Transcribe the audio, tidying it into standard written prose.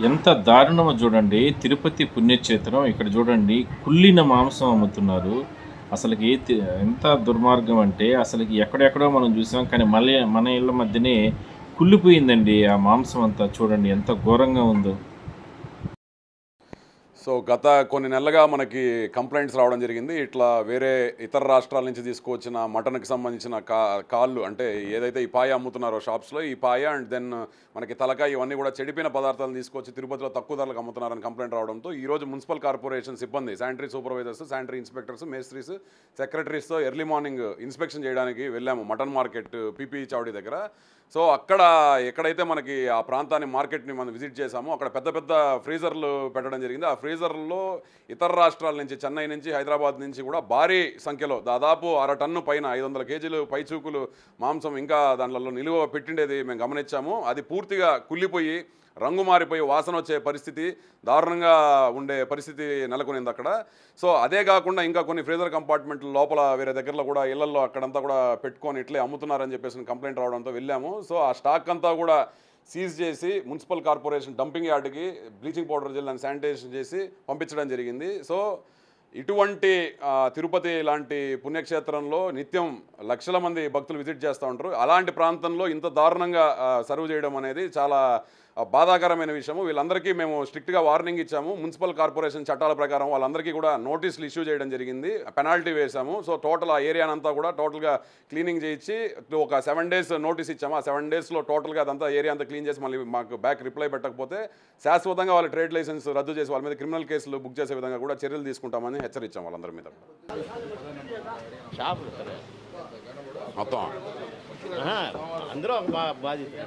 ఎంత దారుణమో చూడండి. తిరుపతి పుణ్యక్షేత్రం. ఇక్కడ చూడండి కుళ్ళిన మాంసం అమ్ముతున్నారు. అసలకి ఎంత దుర్మార్గం అంటే అసలకి ఎక్కడెక్కడో మనం చూసాం. కానీ మళ్ళీ మన ఇళ్ళ మధ్యనే కుళ్ళిపోయిందండి ఆ మాంసం అంతా. చూడండి ఎంత ఘోరంగా ఉందో. సో గత కొన్ని నెలలుగా మనకి కంప్లైంట్స్ రావడం జరిగింది. ఇట్లా వేరే ఇతర రాష్ట్రాల నుంచి తీసుకువచ్చిన మటన్‌కి సంబంధించిన కాళ్ళు అంటే ఏదైతే ఈ పాయ అమ్ముతున్నారో షాప్స్‌లో ఈ పాయ అండ్ దెన్ మనకి తలకాయ ఇవన్నీ కూడా చెడిపోయిన పదార్థాలను తీసుకొచ్చి తిరుపతిలో తక్కువ ధరలకు అమ్ముతున్నారని కంప్లైంట్ రావడంతో ఈరోజు మున్సిపల్ కార్పొరేషన్ సిబ్బంది, శానిటరీ సూపర్వైజర్స్, శానిటరీ ఇన్స్పెక్టర్స్, మేస్త్రీస్, సెక్రటరీస్‌తో ఎర్లీ మార్నింగ్ ఇన్స్పెక్షన్ చేయడానికి వెళ్ళాము మటన్ మార్కెట్ పీపీ చౌడీ దగ్గర. సో అక్కడ ఎక్కడైతే మనకి ఆ ప్రాంతాన్ని మార్కెట్ని మనం విజిట్ చేసామో అక్కడ పెద్ద పెద్ద ఫ్రీజర్లు పెట్టడం జరిగింది. ఆ ఫ్రీజర్లో ఇతర రాష్ట్రాల నుంచి, చెన్నై నుంచి, హైదరాబాద్ నుంచి కూడా భారీ సంఖ్యలో దాదాపు 1/2 టన్ను పైన 500 కేజీలు పైచూకులు మాంసం ఇంకా దాంట్లో నిలువ పెట్టిండేది మేము గమనించాము. అది పూర్తిగా కుళ్ళిపోయి రంగు మారిపోయి వాసన వచ్చే పరిస్థితి, దారుణంగా ఉండే పరిస్థితి నెలకొనింది అక్కడ. సో అదే కాకుండా ఇంకా కొన్ని ఫ్రీజర్ కంపార్ట్మెంట్ల లోపల వేరే దగ్గరలో కూడా ఇళ్లల్లో అక్కడంతా కూడా పెట్టుకొని ఇట్లే అమ్ముతున్నారని చెప్పేసి కంప్లైంట్ రావడంతో వెళ్ళాము. సో ఆ స్టాక్ అంతా కూడా సీజ్ చేసి మున్సిపల్ కార్పొరేషన్ డంపింగ్ యార్డ్కి బ్లీచింగ్ పౌడర్ జెల్ అని శానిటైజేషన్ చేసి పంపించడం జరిగింది. సో ఇటువంటి తిరుపతి లాంటి పుణ్యక్షేత్రంలో నిత్యం లక్షల మంది భక్తులు విజిట్ చేస్తూ ఉంటారు. అలాంటి ప్రాంతంలో ఇంత దారుణంగా సర్వ్ చేయడం అనేది చాలా బాధాకరమైన విషయము. వీళ్ళందరికీ మేము స్ట్రిక్ట్గా వార్నింగ్ ఇచ్చాము. మున్సిపల్ కార్పొరేషన్ చట్టాల ప్రకారం వాళ్ళందరికీ కూడా నోటీసులు ఇష్యూ చేయడం జరిగింది, పెనాల్టీ వేసాము. సో టోటల్ ఆ ఏరియానంతా కూడా టోటల్గా క్లీనింగ్ చేయించి ఒక 7 days నోటీస్ ఇచ్చాము. ఆ 7 daysలో టోటల్గా అదంతా ఏరియా అంతా క్లీన్ చేసి మళ్ళీ మాకు బ్యాక్ రిప్లై పెట్టకపోతే శాశ్వతంగా వాళ్ళ ట్రేడ్ లైసెన్స్ రద్దు చేసి వాళ్ళ మీద క్రిమినల్ కేసులు బుక్ చేసే విధంగా కూడా చర్యలు తీసుకుంటామని హెచ్చరించాం వాళ్ళందరి మీద. మొత్తం అందరూ ఒక బాధ్యత.